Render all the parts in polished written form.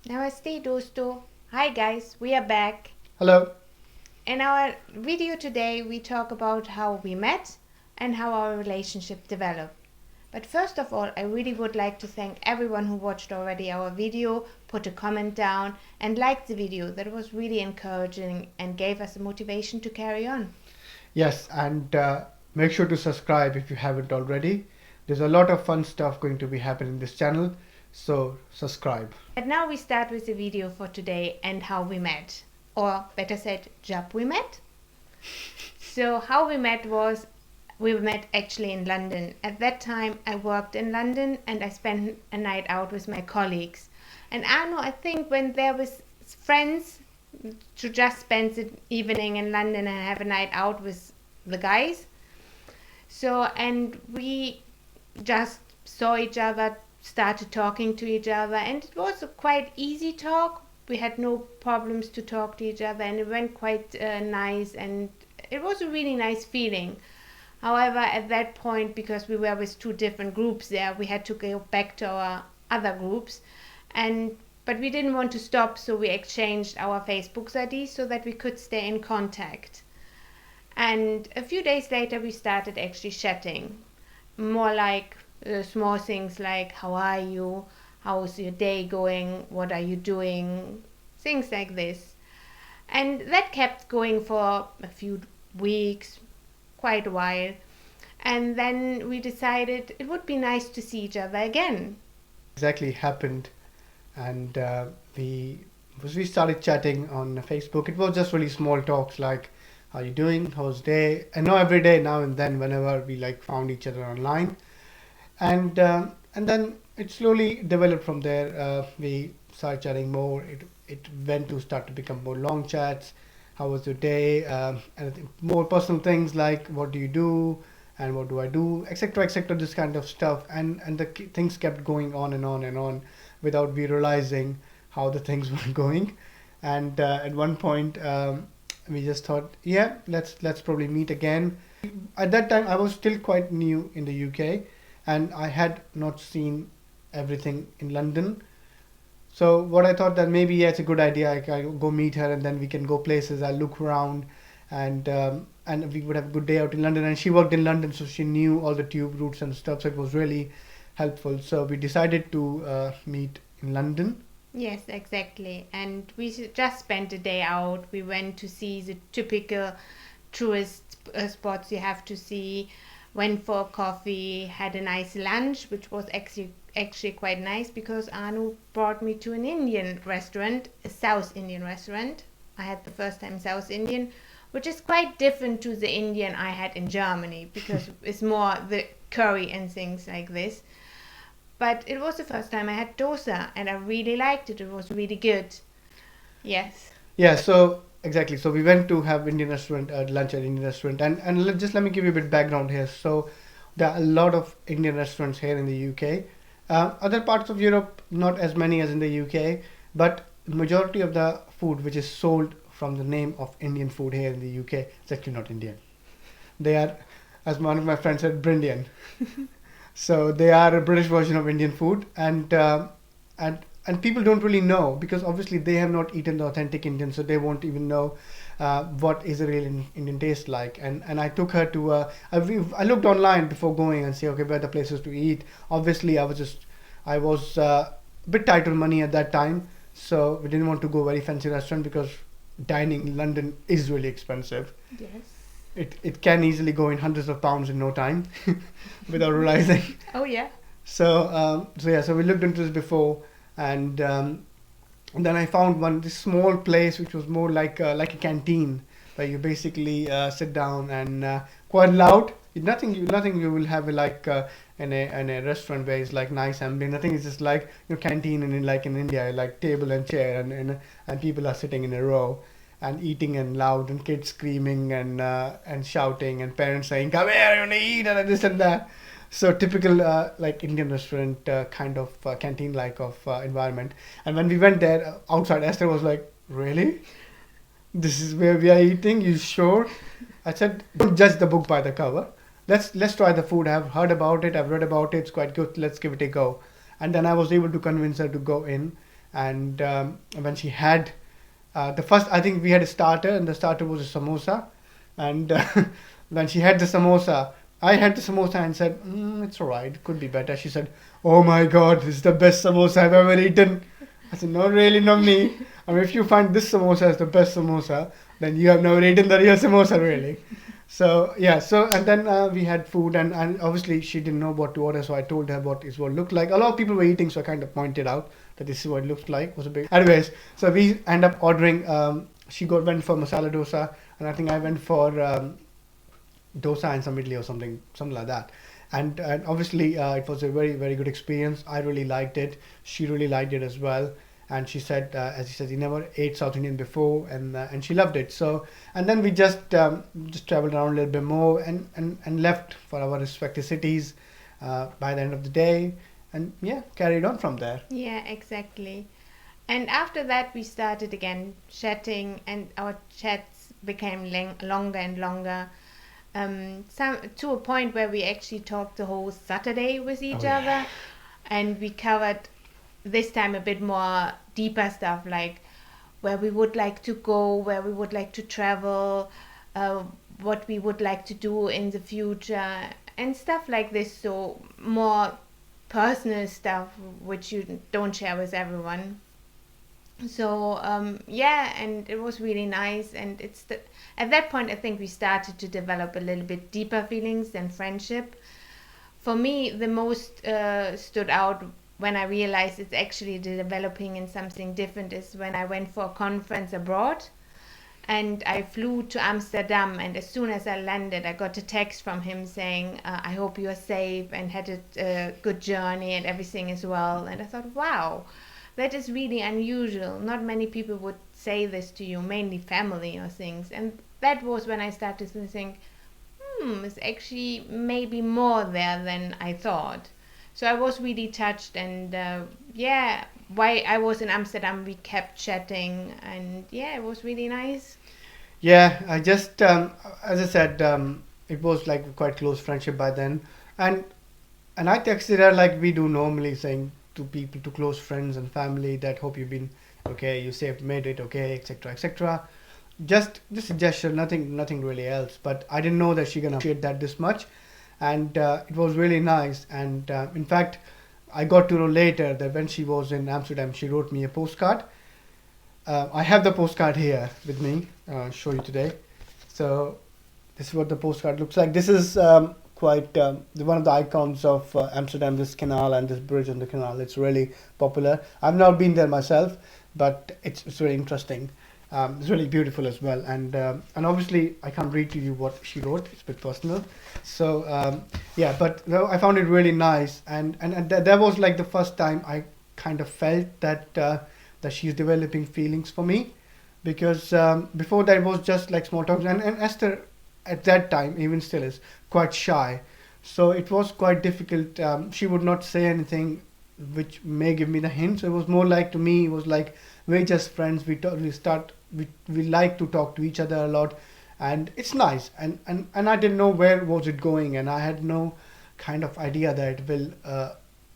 Namaste dosto. Hi guys, we are back. Hello. In our video today, we talk about how we met and how our relationship developed. But first of all, I really would like to thank everyone who watched already our video, put a comment down, and liked the video. That was really encouraging and gave us a motivation to carry on. Yes, and make sure to subscribe if you haven't already. There's a lot of fun stuff going to be happening in this channel, so subscribe. But now we start with the video for today and how we met. Or better said, job we met. So how we met was we met actually in London. At that time I worked in London and I spent a night out with my colleagues. And Arno, I think went there with friends to just spend the evening in London and have a night out with the guys. So and we just saw each other, started talking to each other, and it was a quite easy talk. We had no problems to talk to each other, and it went quite nice, and it was a really nice feeling. However, at that point, because we were with two different groups there, we had to go back to our other groups, and but we didn't want to stop, so we exchanged our Facebook IDs so that we could stay in contact. And a few days later, we started actually chatting, more like small things like how are you, how's your day going, what are you doing, things like this. And that kept going for a few weeks, quite a while. And then we decided it would be nice to see each other again. Exactly happened, and we started chatting on Facebook. It was just really small talks like, "How you doing? How's day?" And now every day, now and then, whenever we like found each other online, and then it slowly developed from there. We started chatting more. It went to start to become more long chats. How was your day? And I think more personal things like what do you do and what do I do, etc., etc. This kind of stuff, and things kept going on and on and on without we realizing how the things were going. And at one point, we just thought, yeah, let's probably meet again. At that time, I was still quite new in the UK, and I had not seen everything in London. So what I thought that maybe yeah, it's a good idea. I can go meet her, and then we can go places. I'll look around, and we would have a good day out in London. And she worked in London, so she knew all the tube routes and stuff. So it was really helpful. So we decided to meet in London. Yes, exactly. And we just spent a day out. We went to see the typical tourist spots you have to see, went for coffee, had a nice lunch, which was actually quite nice because Anu brought me to an Indian restaurant, a South Indian restaurant. I had the first time South Indian, which is quite different to the Indian I had in Germany because it's more the curry and things like this. But it was the first time I had dosa and I really liked it. It was really good. Yes. Yeah, so exactly. So we went to have Indian restaurant lunch at Indian restaurant, and just let me give you a bit background here. So there are a lot of Indian restaurants here in the UK. Other parts of Europe, not as many as in the UK, but majority of the food which is sold from the name of Indian food here in the UK is actually not Indian. They are, as one of my friends said, Brindian. So they are a British version of Indian food, and people don't really know because obviously they have not eaten the authentic Indian, so they won't even know what is a real Indian taste like. And I took her to I looked online before going and see okay where the places to eat. Obviously, I was a bit tight on money at that time, so we didn't want to go very fancy restaurant because dining in London is really expensive. Yes. It can easily go in hundreds of pounds in no time without realizing. Oh, yeah. So we looked into this before, and then I found this small place which was more like a canteen where you basically sit down and quite loud. Nothing you will have like in a restaurant where it's like nice ambient. Nothing is just like your canteen like in India, like table and chair and people are sitting in a row and eating and loud and kids screaming and shouting and parents saying come here you want to eat and this and that. So typical like Indian restaurant kind of canteen like of environment. And when we went there outside, Esther was like, "Really? This is where we are eating? You sure?" I said, "Don't judge the book by the cover. Let's try the food. I've heard about it. I've read about it. It's quite good. Let's give it a go." And then I was able to convince her to go in, And when she had the first, I think we had a starter, and the starter was a samosa. And when she had the samosa, I had the samosa and said, "It's alright, it could be better." She said, "Oh my God, this is the best samosa I've ever eaten." I said, "No, really, not me. I mean, if you find this samosa as the best samosa, then you have never eaten the real samosa, really." So yeah, so and then we had food, and obviously she didn't know what to order, so I told her what it looked like. A lot of people were eating, so I kind of pointed out that this is what it looks like. It was a big. Anyways, so we end up ordering. She went for masala dosa, and I think I went for dosa and some idli or something like that. And obviously it was a very very good experience. I really liked it. She really liked it as well. And she said, as she said, he never ate South Indian before, and she loved it. So and then we just traveled around a little bit more, and left for our respective cities by the end of the day, and yeah, carried on from there. Yeah, exactly. And after that, we started again chatting, and our chats became longer and longer. Some to a point where we actually talked the whole Saturday with each Oh, yeah. other, and we covered this time a bit more deeper stuff, like where we would like to go, where we would like to travel, uh, what we would like to do in the future, and stuff like this. So more personal stuff which you don't share with everyone. So yeah, and it was really nice, and at that point I think we started to develop a little bit deeper feelings than friendship. For me, the most stood out when I realized it's actually developing in something different is when I went for a conference abroad, and I flew to Amsterdam, and as soon as I landed I got a text from him saying, I hope you are safe and had a good journey and everything as well. And I thought, wow, that is really unusual. Not many people would say this to you, mainly family or things. And that was when I started to think, it's actually maybe more there than I thought. So I was really touched, and yeah, while I was in Amsterdam, we kept chatting, and yeah, it was really nice. Yeah, I just as I said, it was like quite close friendship by then, and and I texted her like we do normally, saying to people, to close friends and family, that hope you've been okay, you safe, made it okay, etc., etc. Just a gesture, nothing really else. But I didn't know that she gonna appreciate that this much, and it was really nice. And in fact, I got to know later that when she was in Amsterdam, she wrote me a postcard. I have the postcard here with me. I'll show you today. So this is what the postcard looks like. This is quite one of the icons of Amsterdam. This canal and this bridge on the canal. It's really popular. I've not been there myself, but it's really interesting. It's really beautiful as well. And obviously I can't read to you what she wrote. It's a bit personal. So yeah, but no, I found it really nice. And that was like the first time I kind of felt that she's developing feelings for me, because before that it was just like small talks, and Esther at that time, even still, is quite shy, so it was quite difficult. She would not say anything which may give me the hint, so it was more like, to me it was like we're just friends. We like to talk to each other a lot, and it's nice. And I didn't know where was it going, and I had no kind of idea that it will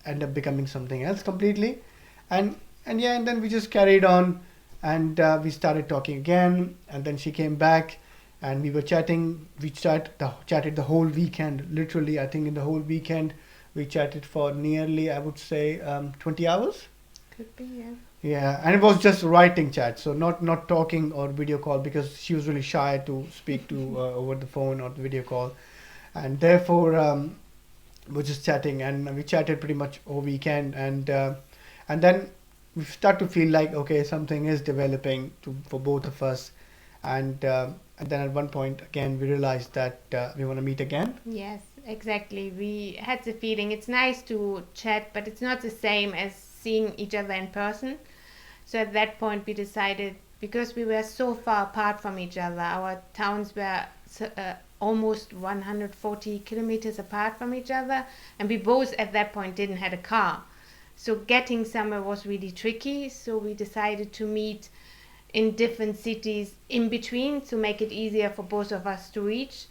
end up becoming something else completely. And yeah, and then we just carried on, and we started talking again, and then she came back, and we were chatting. We chatted the whole weekend, literally. I think in the whole weekend we chatted for nearly, I would say, 20 hours. Could be, yeah. Yeah, and it was just writing chat, so not talking or video call, because she was really shy to speak to over the phone or the video call, and therefore we're just chatting, and we chatted pretty much all weekend, and then we start to feel like, okay, something is developing for both of us, and then at one point again we realized that we want to meet again. Yes, exactly. We had the feeling it's nice to chat, but it's not the same as seeing each other in person. So at that point, we decided, because we were so far apart from each other, our towns were almost 140 kilometers apart from each other, and we both at that point didn't had a car. So getting somewhere was really tricky. So we decided to meet in different cities in between to make it easier for both of us to reach.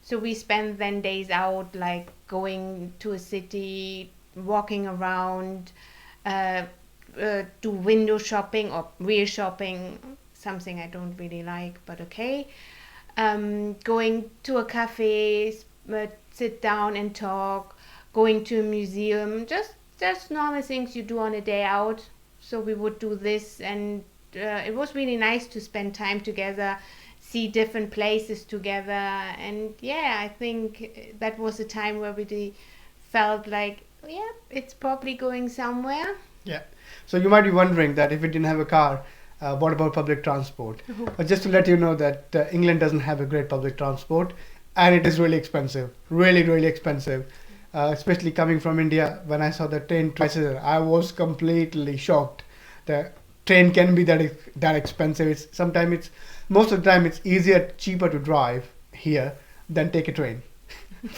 So we spent then days out, like going to a city, walking around, uh, do window shopping or real shopping, something I don't really like, but okay. Going to a cafe, sit down and talk, going to a museum, just normal things you do on a day out. So we would do this, and it was really nice to spend time together, see different places together, and yeah, I think that was a time where we felt like, yeah, it's probably going somewhere. Yeah. So you might be wondering that if we didn't have a car, what about public transport? But just to let you know that England doesn't have a great public transport, and it is really expensive, really, really expensive. Especially coming from India, when I saw the train prices, I was completely shocked. The train can be that expensive. It's most of the time it's cheaper to drive here than take a train,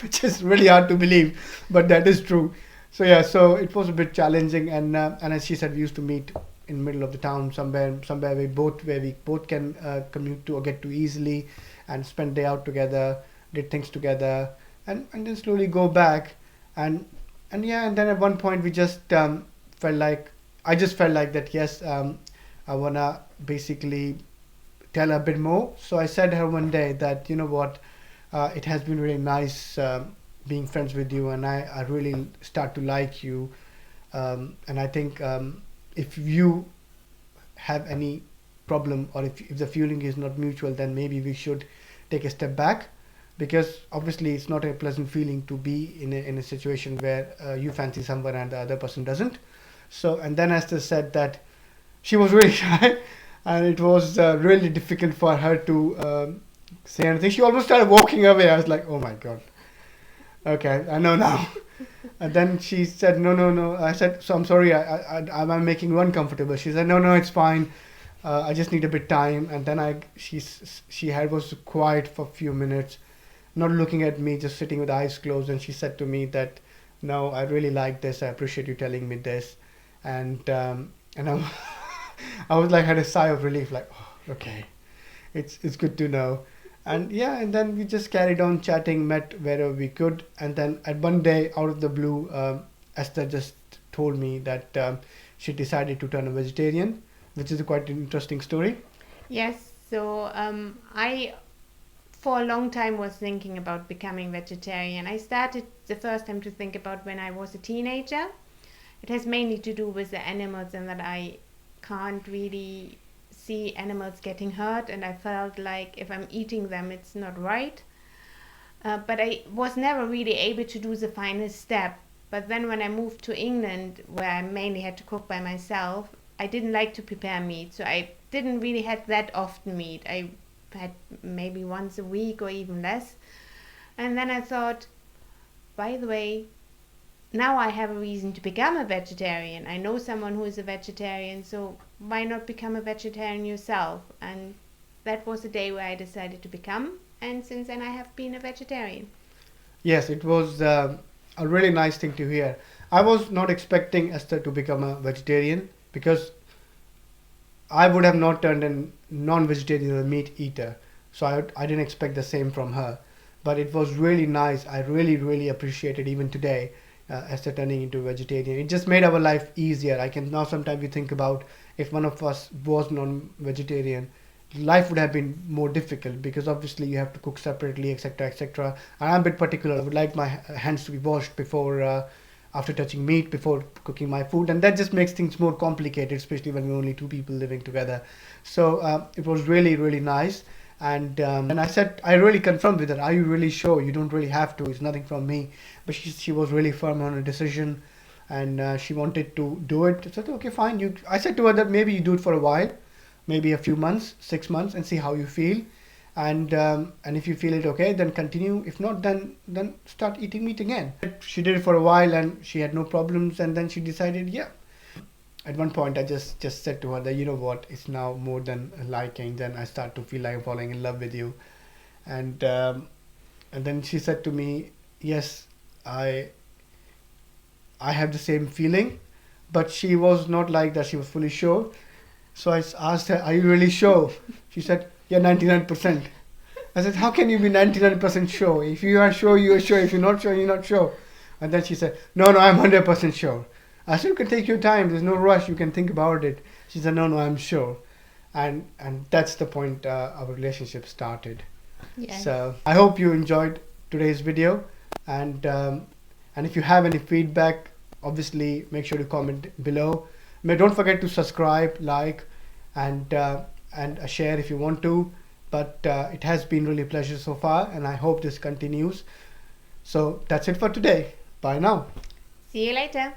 which is really hard to believe, but that is true. So yeah, so it was a bit challenging, and as she said, we used to meet in the middle of the town somewhere where we both can commute to or get to easily, and spend day out together, did things together, and then slowly go back, and yeah, and then at one point we just felt like that, yes, I wanna basically tell her a bit more. So I said to her one day that, you know what, it has been really nice being friends with you, and I really start to like you, and I think if you have any problem, or if the feeling is not mutual, then maybe we should take a step back, because obviously it's not a pleasant feeling to be in a situation where you fancy someone and the other person doesn't. So, and then Esther said that she was really shy, and it was really difficult for her to say anything. She almost started walking away. I was like, oh my god, okay, I know now. And then she said, no, no, no. I said, so I'm sorry, I'm making you uncomfortable. She said, no, no, it's fine. I just need a bit time. And then was quiet for a few minutes, not looking at me, just sitting with eyes closed. And she said to me that, no, I really like this. I appreciate you telling me this. And I, I was like, had a sigh of relief, like, oh, okay, it's good to know. And yeah, and then we just carried on chatting, met wherever we could. And then at one day, out of the blue, Esther just told me that she decided to turn a vegetarian, which is a quite interesting story. Yes, so I for a long time was thinking about becoming vegetarian. I started the first time to think about when I was a teenager. It has mainly to do with the animals, and that I can't really see animals getting hurt, and I felt like if I'm eating them, it's not right. But I was never really able to do the final step. But then when I moved to England, where I mainly had to cook by myself, I didn't like to prepare meat, so I didn't really have that often meat. I had maybe once a week or even less. And then I thought, by the way, now I have a reason to become a vegetarian. I know someone who is a vegetarian, so why not become a vegetarian yourself? And that was the day where I decided to become, and since then I have been a vegetarian. Yes, it was a really nice thing to hear. I was not expecting Esther to become a vegetarian, because I would have not turned a non-vegetarian or meat eater. So I didn't expect the same from her. But it was really nice. I really, really appreciated even today Esther turning into a vegetarian. It just made our life easier. I can now sometimes we think about if one of us was non-vegetarian, life would have been more difficult, because obviously you have to cook separately, etc., etc. And I'm a bit particular. I would like my hands to be washed before, after touching meat, before cooking my food, and that just makes things more complicated, especially when we're only two people living together. So it was really, really nice. And I said, I really confirmed with her, are you really sure? You don't really have to. It's nothing from me. But she was really firm on her decision, and she wanted to do it. I said, okay, fine. I said to her that maybe you do it for a while, maybe a few months, 6 months, and see how you feel. And if you feel it okay, then continue. If not, then start eating meat again. She did it for a while, and she had no problems. And then she decided, yeah. At one point, I just said to her that, you know what, it's now more than a liking. Then I start to feel like I'm falling in love with you, and then she said to me, yes, I have the same feeling, but she was not like that. She was fully sure. So I asked her, are you really sure? She said, yeah, 99%. I said, how can you be 99% sure? If you are sure, you are sure. If you're not sure, you're not sure. And then she said, no, I'm 100% sure. I said, you can take your time. There's no rush. You can think about it. She said, no, I'm sure. And that's the point our relationship started. Yes. So I hope you enjoyed today's video, and if you have any feedback, obviously make sure to comment below. Don't forget to subscribe, like, and share if you want to. But it has been really a pleasure so far, and I hope this continues. So that's it for today. Bye now. See you later.